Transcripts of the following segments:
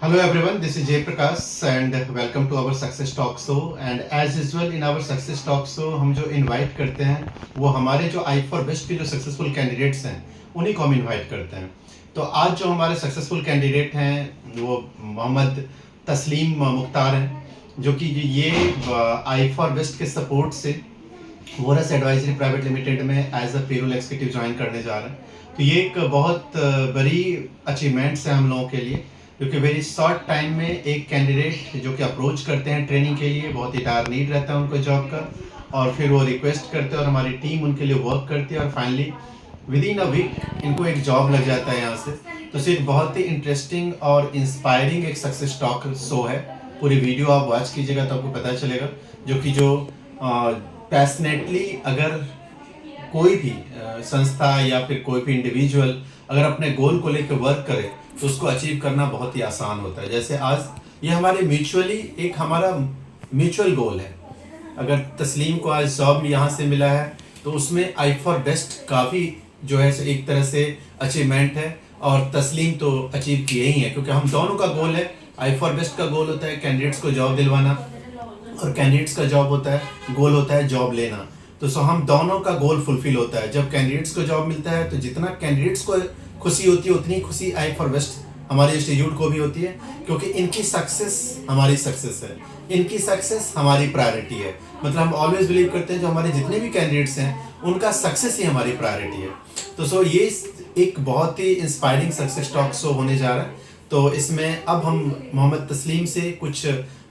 Hello everyone, this is Jay Prakash and welcome to our Success Talk Show. And as usual in our Success Talk Show हम जो invite करते हैं वो हमारे जो आई for best के जो सक्सेसफुल कैंडिडेट्स हैं उन्हीं को हम इनवाइट करते हैं। तो आज जो हमारे सक्सेसफुल कैंडिडेट हैं वो मोहम्मद तस्लीम मुख्तार हैं, जो कि ये आई फॉर बेस्ट के सपोर्ट से वोरस एडवाइजरी प्राइवेट लिमिटेड में as a payroll executive join करने जा रहे हैं। तो ये एक बहुत बड़ी अचीवमेंट्स है हम लोगों के लिए, क्योंकि वेरी शॉर्ट टाइम में एक कैंडिडेट जो कि अप्रोच करते हैं ट्रेनिंग के लिए, बहुत ही डायर नीड रहता है उनको जॉब का, और फिर वो रिक्वेस्ट करते हैं और हमारी टीम उनके लिए वर्क करती है और finally within a week इनको एक जॉब लग जाता है यहाँ से। तो सिर्फ बहुत ही इंटरेस्टिंग और इंस्पायरिंग एक सक्सेस टॉक शो है। पूरी वीडियो आप वॉच कीजिएगा तो आपको पता चलेगा, जो कि जो पैशनेटली अगर कोई भी संस्था या फिर कोई भी इंडिविजुअल अगर अपने गोल को लेकर वर्क करे तो उसको अचीव करना बहुत ही आसान होता है। जैसे आज ये हमारे म्यूचुअली एक हमारा म्यूचुअल गोल है। अगर तस्लीम को आज जॉब यहाँ से मिला है तो उसमें आई फॉर बेस्ट काफ़ी जो है एक तरह से अचीवमेंट है, और तस्लीम तो अचीव किए ही है, क्योंकि हम दोनों का गोल है। आई फॉर बेस्ट का गोल होता है कैंडिडेट्स को जॉब दिलवाना, और कैंडिडेट्स का जॉब होता है गोल होता है जॉब लेना। तो सो हम दोनों का गोल फुलफिल होता है। जब कैंडिडेट्स को जॉब मिलता है तो जितना कैंडिडेट्स को खुशी होती है उतनी खुशी आई फॉर बेस्ट हमारे इंस्टीट्यूट को भी होती है, क्योंकि इनकी सक्सेस हमारी सक्सेस है, इनकी सक्सेस हमारी प्रायोरिटी है। मतलब हम ऑलवेज बिलीव करते हैं जो हमारे जितने भी कैंडिडेट्स हैं उनका सक्सेस ही हमारी प्रायोरिटी है। तो सो ये एक बहुत ही इंस्पायरिंग सक्सेस टॉक शो होने जा रहा है। तो इसमें अब हम मोहम्मद तस्लीम से कुछ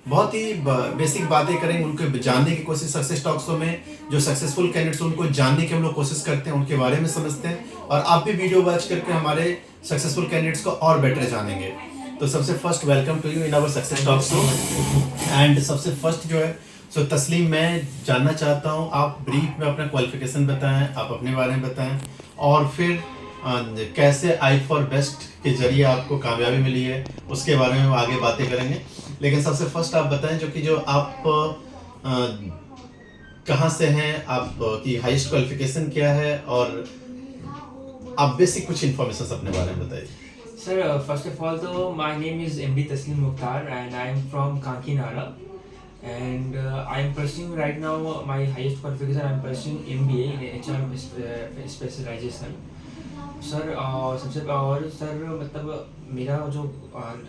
बहुत ही बेसिक बातें करेंगे, उनको जानने की कोशिश सक्सेस टॉक शो में जो सक्सेसफुल कैंडिडेट्स उनको जानने की हम लोग कोशिश करते हैं, उनके बारे में समझते हैं, और आप भी वीडियो वॉच करके हमारे सक्सेसफुल कैंडिडेट्स को और बेटर जानेंगे। तो सबसे first welcome to you in our success talk show. And सबसे फर्स्ट जो है सो तस्लीम, मैं जानना चाहता हूँ आप ब्रीफ में अपना क्वालिफिकेशन बताएं, आप अपने बारे में बताएं, और फिर कैसे आई फॉर बेस्ट के जरिए आपको कामयाबी मिली है उसके बारे में आगे बातें करेंगे। लेकिन सबसे फर्स्ट आप बताएं जो कि जो आप कहाँ से हैं, आपकी हाईएस्ट क्वालिफिकेशन क्या है, और आप बेसिक कुछ इन्फॉर्मेशन अपने बारे में बताइए। Sir, first of all, though, my name is MD Taslim Mukhtar and I am from Kankinara. And I am pursuing right now my highest qualification. I am pursuing MBA in HR specialization. Sir सबसे और sir मतलब मेरा जो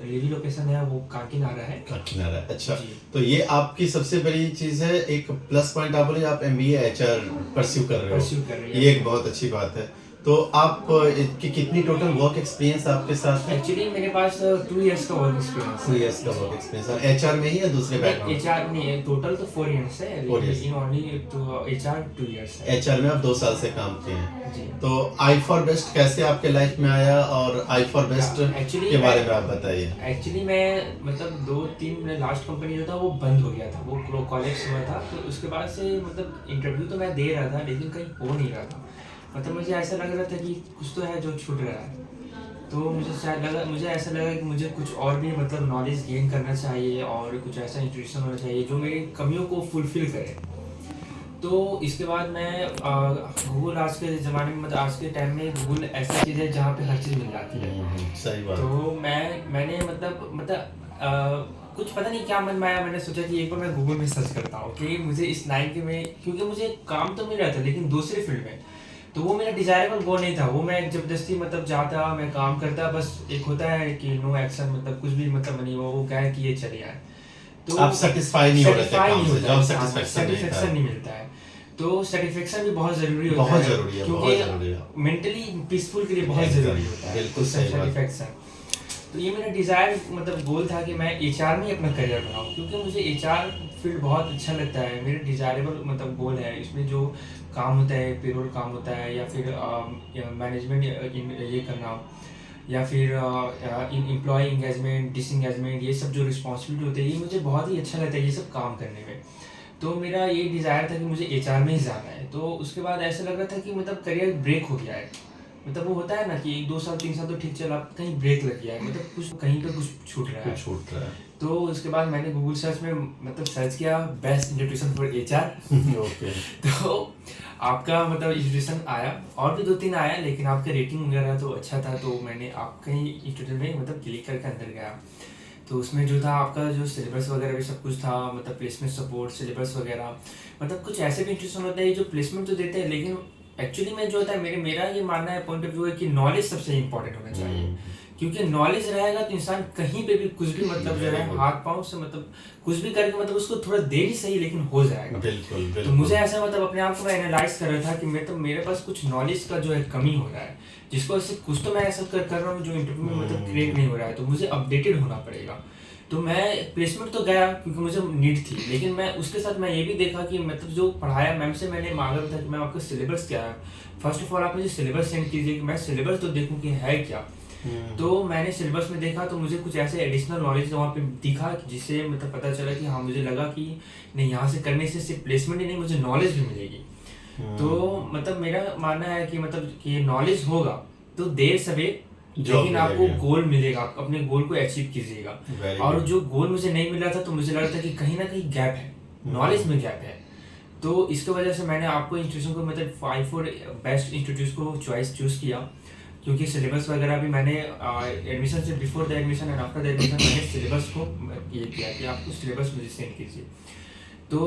living location है वो काकीनाडा है। काकीनाडा, अच्छा। तो ये आपकी सबसे बड़ी चीज़ है, एक प्लस पॉइंट आप बोले, आप MBA HR परस्यू कर रहे हो, ये एक बहुत अच्छी बात है। तो आप की कितनी टोटल वर्क एक्सपीरियंस आपके साथ है? एक्चुअली मेरे पास 2 इयर्स का वर्क एक्सपीरियंस है। 2 इयर्स का वर्क एक्सपीरियंस है HR में ही या दूसरे बैकग्राउंड? HR नहीं, टोटल तो 4 इयर्स है, लेकिन ओनली तो HR 2 इयर्स है। HR में आप 2 साल से काम किए हैं जी। तो आई फॉर बेस्ट कैसे आपके लाइफ में आया, और आई फॉर बेस्ट के बारे में आप बताइए। एक्चुअली मैं मतलब 2-3 लास्ट कंपनी जो था वो बंद हो गया था, वो कॉलेज हुआ था, तो उसके बाद से मतलब इंटरव्यू तो मैं दे रहा था लेकिन कहीं हो नहीं रहा था। मतलब मुझे ऐसा लग रहा था कि कुछ तो है जो छूट रहा है। तो मुझे ऐसा लगा कि मुझे कुछ और भी मतलब नॉलेज गेन करना चाहिए और कुछ ऐसा इंस्टीट्यूशन होना चाहिए जो मेरी कमियों को फुलफिल करे। तो इसके बाद मैं गूगल आज के ज़माने में मतलब आज के टाइम में गूगल ऐसी चीज़ है जहाँ पे हर चीज़ मिल जाती है। सही बात। तो मैंने कुछ पता नहीं क्या मन में आया, मैंने सोचा कि एक बार मैं गूगल में सर्च करता हूँ कि मुझे इस लाइन के में, क्योंकि मुझे काम तो मिल रहा था लेकिन दूसरे फील्ड में, तो वो मेरा डिजायरेबल गोल नहीं था। वो मैं जबरदस्ती मतलब जाता, मैं काम करता, बस एक होता है कि नो एक्शन, मतलब कुछ भी मतलब नहीं, वो गए कि ये चले आए, तो आप सेटिस्फाई नहीं हो रहे थे काम से, जॉब सेटिस्फेक्शन नहीं मिलता है। तो सेटिस्फेक्शन भी बहुत जरूरी होता है, बहुत जरूरी है, क्योंकि मेंटली पीसफुल के लिए बहुत जरूरी होता है बिल्कुल सेटिस्फेक्शन। तो ये मेरा डिजायर मतलब गोल था कि मैं HR में ही अपना करियर बनाऊं, क्योंकि मुझे HR फील्ड बहुत अच्छा लगता है। मेरे डिजायरेबल मतलब गोल है, इसमें जो काम होता है, पेरोल काम होता है, या फिर मैनेजमेंट ये करना, या फिर एम्प्लॉय इंगेजमेंट, डिसंगेजमेंट, ये सब जो रिस्पॉन्सिबिलिटी होती है, ये मुझे बहुत ही अच्छा लगता है ये सब काम करने में। तो मेरा ये डिज़ायर था कि मुझे HR में ही जाना है। तो उसके बाद ऐसा लग रहा था कि मतलब करियर ब्रेक हो गया है, मतलब वो होता है ना कि 1-2 साल 3 साल तो ठीक चला, कहीं ब्रेक लग गया है, मतलब कुछ कहीं पे कुछ छूट रहा है। तो उसके बाद मैंने गूगल सर्च में मतलब सर्च किया best institution for HR। Okay. तो आपका मतलब इंस्टीट्यूशन आया, और भी 2-3 आया, लेकिन आपका रेटिंग वगैरह तो अच्छा था, तो मैंने आपका ही इंस्टीट्यूशन में मतलब क्लिक करके अंदर गया। तो उसमें जो था आपका जो सिलेबस वगैरह भी सब कुछ था, मतलब प्लेसमेंट सपोर्ट, सिलेबस वगैरह, मतलब कुछ ऐसे भी इंस्टीट्यूशन होते हैं जो प्लेसमेंट तो देते हैं, लेकिन एक्चुअली में जो होता है मेरा ये मानना है, पॉइंट ऑफ व्यू है कि नॉलेज सबसे इंपॉर्टेंट होना चाहिए। क्योंकि नॉलेज रहेगा तो इंसान कहीं पे भी कुछ भी मतलब जो है हाथ पाँव से मतलब कुछ भी करके मतलब उसको थोड़ा देर ही सही लेकिन हो जाएगा। बिल्कुल तो बिल्कुल। मुझे ऐसा मतलब अपने आप को मैं एनालाइज कर रहा था कि मेरे पास कुछ नॉलेज का जो है कमी हो रहा है, जिसको ऐसे कुछ तो मैं ऐसा कर रहा हूँ जो इंटरव्यू में मतलब क्रिएट नहीं हो रहा है, तो मुझे अपडेटेड होना पड़ेगा। तो मैं प्लेसमेंट तो गया क्योंकि मुझे नीड थी, लेकिन मैं उसके साथ मैं ये भी देखा कि मतलब जो पढ़ाया मैम से मैंने मांगा था कि मैम आपका सिलेबस क्या है, फर्स्ट ऑफ ऑल आप मुझे सिलेबस सेंड कीजिए कि मैं सिलेबस तो देखूं कि है क्या। तो मैंने सिलेबस में देखा तो मुझे कुछ ऐसे एडिशनल नॉलेज वहाँ पे दिखा जिससे मतलब पता चला कि हाँ, मुझे लगा कि नहीं, यहाँ से करने से सिर्फ प्लेसमेंट ही नहीं, मुझे नॉलेज भी मिलेगी। तो मतलब मेरा मानना है कि मतलब कि नॉलेज होगा तो देर सवेर लेकिन आपको गोल मिलेगा, आप अपने गोल को अचीव कीजिएगा। और जो गोल मुझे नहीं मिल रहा था तो मुझे लग रहा था कि कहीं ना कहीं गैप है, नॉलेज में गैप है। तो इसके वजह से मैंने आपको इंस्टीट्यूशन को मतलब 5 बेस्ट इंस्टीट्यूट को चूज किया, क्योंकि सिलेबस वगैरह भी मैंने एडमिशन से before the admission and after the admission मैंने सिलेबस को ये किया कि आपको सिलेबस मुझे सेंड कीजिए। तो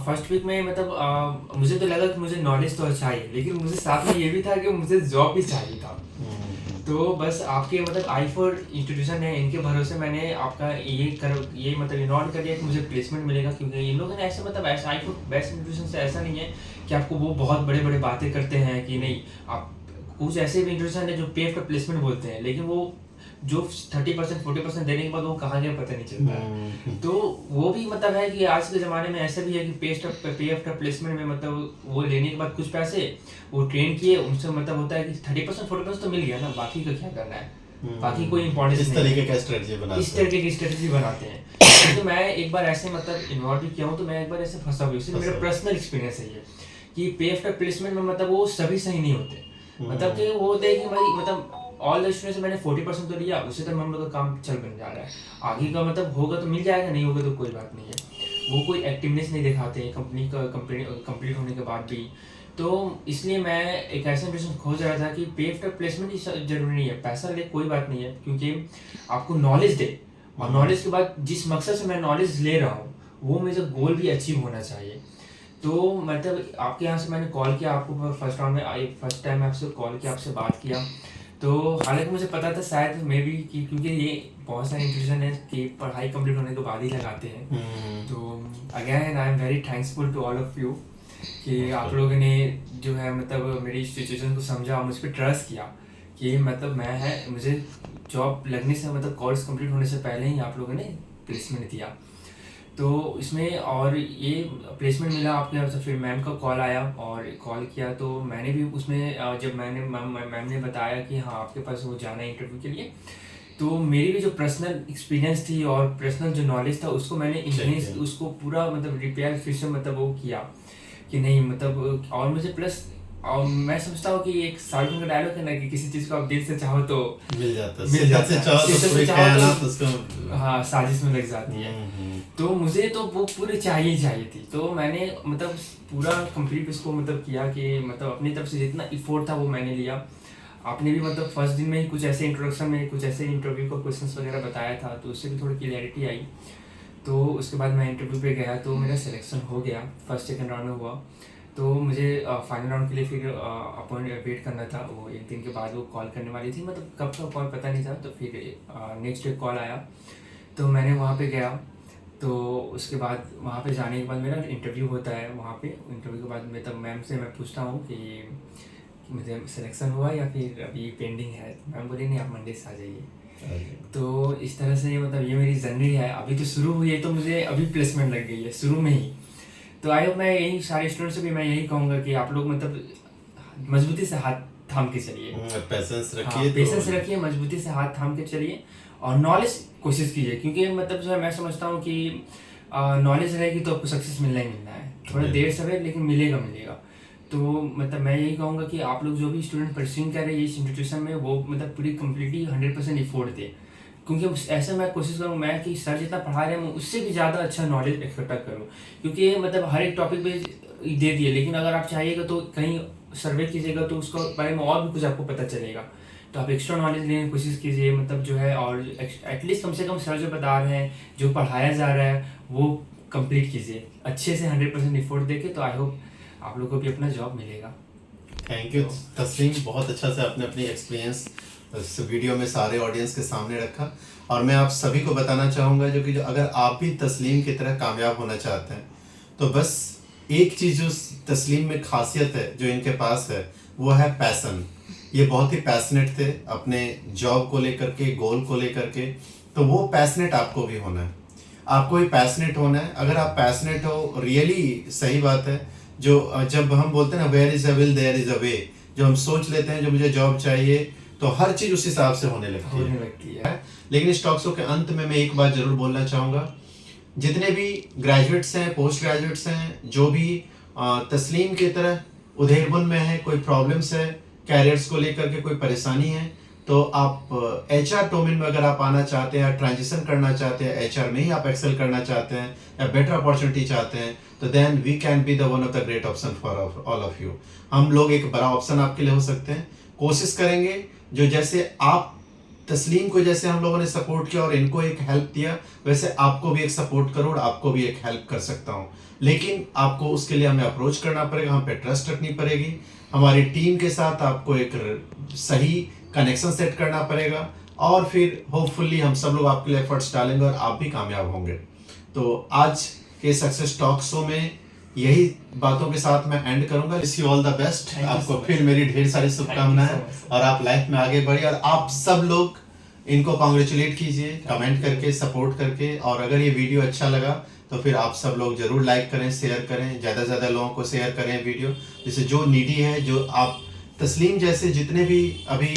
फर्स्ट वीक में मतलब मुझे तो लगा कि मुझे नॉलेज तो अच्छा ही, लेकिन मुझे साथ में ये भी था कि मुझे जॉब भी चाहिए था। तो बस आपके मतलब I4 इंस्टीट्यूशन है, इनके भरोसे मैंने आपका ये मतलब इन्वॉल्व कर दिया कि मुझे प्लेसमेंट मिलेगा, क्योंकि इन लोगों ने ऐसे मतलब ऐसा I4 बेस्ट इंस्टीट्यूशन से ऐसा नहीं है कि आपको वो बहुत बड़े बड़े बातें करते हैं कि नहीं, आप कुछ ऐसे भी इंस्टीट्यूशन है जो पे आफ्टर प्लेसमेंट बोलते हैं, लेकिन वो जो 30% 40% देने के बाद वो कहाँ गया पता नहीं चलता है। तो वो भी मतलब है कि आज के ज़माने में ऐसा भी है कि पे आफ्टर प्लेसमेंट में मतलब वो लेने के बाद कुछ पैसे वो ट्रेन किए, उनसे मतलब होता है कि 30% 40% तो मिल गया ना, बाकी का क्या करना है, बाकी कोई इंपॉर्टेंस इस तरीके का स्ट्रेटजी बनाते इस तरीके की स्ट्रेटजी बनाते हैं। तो मैं एक बार ऐसे मतलब इन्वॉल्व भी किया हूँ, तो मैं एक बार ऐसे फंसा हुआ, इसलिए मेरा पर्सनल एक्सपीरियंस है ये कि पे आफ्टर प्लेसमेंट में मतलब वो सभी सही नहीं होते। मतलब कि वो होता है कि भाई मतलब ऑल द स्टूडेंट्स मैंने 40% तो लिया, उससे तो हम लोग का काम चल बन जा रहा है, आगे का मतलब होगा तो मिल जाएगा, नहीं होगा तो कोई बात नहीं है। वो कोई एक्टिवनेस नहीं दिखाते हैं कंपनी का कंप्लीट होने के बाद भी। तो इसलिए मैं एक ऐसा इंस्टीट्यूशन खोज रहा था कि पे आफ्टर प्लेसमेंट ही जरूरी नहीं है, पैसा ले कोई बात नहीं है, क्योंकि आपको नॉलेज दे, और नॉलेज के बाद जिस मकसद से मैं नॉलेज ले रहा हूँ वो मेरा गोल भी अचीव होना चाहिए। तो मतलब आपके यहाँ से मैंने कॉल किया आपको, फर्स्ट राउंड में आई, फर्स्ट टाइम आपसे कॉल किया, आपसे बात किया। तो हालांकि मुझे पता था शायद मे भी कि क्योंकि ये बहुत सारे इंस्टीट्यूशन है कि पढ़ाई कंप्लीट होने के बाद ही लगाते हैं। तो again I am very thanksful to all of you कि आप लोगों ने जो है मतलब मेरी सिचुएशन को समझा, मुझ पर ट्रस्ट किया कि मतलब मैं है, मुझे जॉब लगने से मतलब कोर्स कंप्लीट होने से पहले ही आप लोगों ने प्लेसमेंट दिया। तो इसमें और ये प्लेसमेंट मिला आपके यहाँ से, फिर मैम का कॉल आया और कॉल किया तो मैंने भी उसमें जब मैंने मैम ने बताया कि हाँ आपके पास वो जाना है इंटरव्यू के लिए, तो मेरी भी जो पर्सनल एक्सपीरियंस थी और पर्सनल जो नॉलेज था उसको मैंने इन्हेंस, उसको पूरा मतलब रिपेयर फिर से मतलब वो किया कि नहीं मतलब, और मुझे प्लस और मैं समझता हूँ कि एक सार्वजनिक का डायलॉग है ना कि किसी चीज को आप दिल से चाहो तो मिल जाता है, हाँ साजिश में लग जाती है। तो मुझे तो वो पूरी चाहिए थी, तो मैंने मतलब पूरा कंप्लीट उसको मतलब किया कि मतलब अपनी तरफ से जितना इफोर्ट था वो मैंने लिया। आपने भी मतलब फर्स्ट दिन में ही कुछ ऐसे इंट्रोडक्शन में कुछ ऐसे इंटरव्यू का क्वेश्चंस वगैरह बताया था, तो उससे भी थोड़ी क्लियरिटी आई। तो उसके बाद मैं इंटरव्यू पे गया तो मेरा सिलेक्शन हो गया, फर्स्ट सेकंड राउंड में हुआ। तो मुझे फाइनल राउंड के लिए फिर अपॉइंट वेट करना था, वो एक दिन के बाद वो कॉल करने वाली थी, मतलब कब का कॉल पता नहीं था। तो फिर नेक्स्ट डे कॉल आया तो मैंने वहाँ पे गया। तो उसके बाद वहाँ पे जाने के बाद मेरा इंटरव्यू होता है, वहाँ पे इंटरव्यू के बाद मैं तब मैम से मैं पूछता हूँ कि मुझे सिलेक्शन हुआ या फिर अभी पेंडिंग है। मैम बोली नहीं, आप मंडे से आ जाइए। तो इस तरह से मतलब ये मेरी जर्नी है, अभी तो शुरू हुई है, तो मुझे अभी प्लेसमेंट लग गई है शुरू में ही। तो आई होप मैं यही सारे स्टूडेंट से भी मैं यही कहूँगा कि आप लोग मतलब मजबूती से हाथ थाम के चलिए, पैसेंस रखिए, पेशेंस रखिए, मजबूती से हाथ थाम के चलिए और नॉलेज कोशिश कीजिए, क्योंकि मतलब जो है मैं समझता हूँ कि नॉलेज रहेगी तो आपको सक्सेस मिलना ही मिलना है, थोड़ा देर सवेर लेकिन मिलेगा। तो मतलब मैं यही कहूँगा कि आप लोग जो भी स्टूडेंट परस्यूइंग कर रहे हैं इस इंस्टीट्यूशन में, वो मतलब पूरी कम्प्लीटली 100% इफोर्ट दे, क्योंकि ऐसे मैं कोशिश करूँ मैं कि सर जितना पढ़ा रहे हैं मैं उससे भी ज़्यादा अच्छा नॉलेज एक्सपेक्ट करूँ, क्योंकि मतलब हर एक टॉपिक पे दे दिए, लेकिन अगर आप चाहिएगा तो कहीं सर्वे कीजिएगा तो उसके बारे में और भी कुछ आपको पता चलेगा। तो आप एक्स्ट्रा नॉलेज लेने की कोशिश कीजिए, मतलब जो है, और एटलीस्ट कम से कम सर जो बता रहे हैं, जो पढ़ाया जा रहा है, वो कंप्लीट कीजिए अच्छे से 100% एफर्ट देके। तो आई होप आप लोग को भी अपना जॉब मिलेगा। थैंक यू तस्लीम, बहुत अच्छा से आपने अपनी एक्सपीरियंस इस वीडियो में सारे ऑडियंस के सामने रखा। और मैं आप सभी को बताना चाहूँगा जो कि अगर आप भी तस्लीम की तरह कामयाब होना चाहते हैं तो बस एक चीज़ जो तस्लीम में खासियत है जो इनके पास है वो है पैसन। ये बहुत ही पैशनेट थे अपने जॉब को लेकर के, गोल को लेकर के। तो वो पैशनेट आपको भी होना है, आपको भी पैशनेट होना है। अगर आप पैशनेट हो, रियली सही बात है, जो जब हम बोलते हैं ना where is a will there is a वे, जो हम सोच लेते हैं जो मुझे जॉब चाहिए तो हर चीज़ उस हिसाब से होने लगती है। लेकिन इस टॉक शो के अंत में मैं एक बात जरूर बोलना चाहूँगा, जितने भी ग्रेजुएट्स हैं, पोस्ट ग्रेजुएट्स हैं, जो भी तस्लीम की तरह उधेड़बुन में है, कोई प्रॉब्लम्स है, कैरियर्स को लेकर के कोई परेशानी है, तो आप एचआर डोमेन में अगर आप आना चाहते हैं, ट्रांजिशन करना चाहते हैं, एचआर में ही आप एक्सेल करना चाहते हैं या बेटर अपॉर्चुनिटी चाहते हैं, तो then we can be the one of the great option for all of you. हम लोग एक बड़ा ऑप्शन आपके लिए हो सकते हैं। कोशिश करेंगे जो जैसे आप तस्लीम को जैसे हम लोगों ने सपोर्ट किया और इनको एक हेल्प दिया, वैसे आपको भी एक सपोर्ट करूँ और आपको भी एक हेल्प कर सकता हूँ। लेकिन आपको उसके लिए हमें अप्रोच करना पड़ेगा, हम पे ट्रस्ट रखनी पड़ेगी, हमारी टीम के साथ आपको एक सही कनेक्शन सेट करना पड़ेगा, और फिर होपफुली हम सब लोग आपके लिए एफर्ट्स डालेंगे और आप भी कामयाब होंगे। तो आज के सक्सेस टॉक शो में यही बातों के साथ मैं एंड करूंगा। Wish you all the best. आपको फिर मेरी ढेर सारी शुभकामनाएं और आप लाइफ में आगे बढ़िए। और आप सब लोग इनको कॉन्ग्रेचुलेट कीजिए कमेंट करके, सपोर्ट करके। और अगर ये वीडियो अच्छा लगा तो फिर आप सब लोग जरूर लाइक करें, शेयर करें, ज़्यादा से ज़्यादा लोगों को शेयर करें वीडियो, जिससे जो नीडी है, जो आप तस्लीम जैसे जितने भी अभी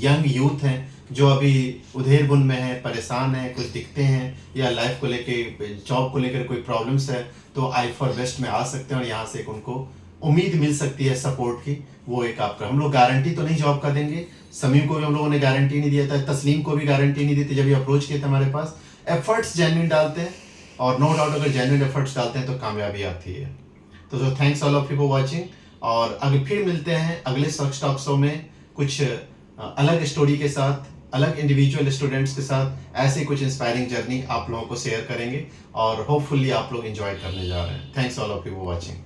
यंग यूथ हैं जो अभी उधेड़बुन में है, परेशान है, कुछ दिखते हैं या लाइफ को लेके, जॉब को लेकर कोई प्रॉब्लम्स है, तो आई फॉर बेस्ट में आ सकते हैं और यहाँ से एक उनको उम्मीद मिल सकती है सपोर्ट की। वो एक आपका, हम लोग गारंटी तो नहीं जॉब का देंगे, समीम को भी हम लोगों ने गारंटी नहीं दिया था, तस्लीम को भी गारंटी नहीं दी थी जब ये अप्रोच किए थे हमारे पास। एफर्ट्स जेन्युइन डालते हैं और नो डाउट अगर जेन्युइन एफर्ट्स डालते हैं तो कामयाबी आती है। तो thanks all of you for watching, और अगर फिर मिलते हैं अगले सक्सेस टॉक शो में कुछ अलग स्टोरी के साथ, अलग इंडिविजुअल स्टूडेंट्स के साथ, ऐसे कुछ इंस्पायरिंग जर्नी आप लोगों को शेयर करेंगे और होपफुली आप लोग एंजॉय करने जा रहे हैं। Thanks all of you for watching.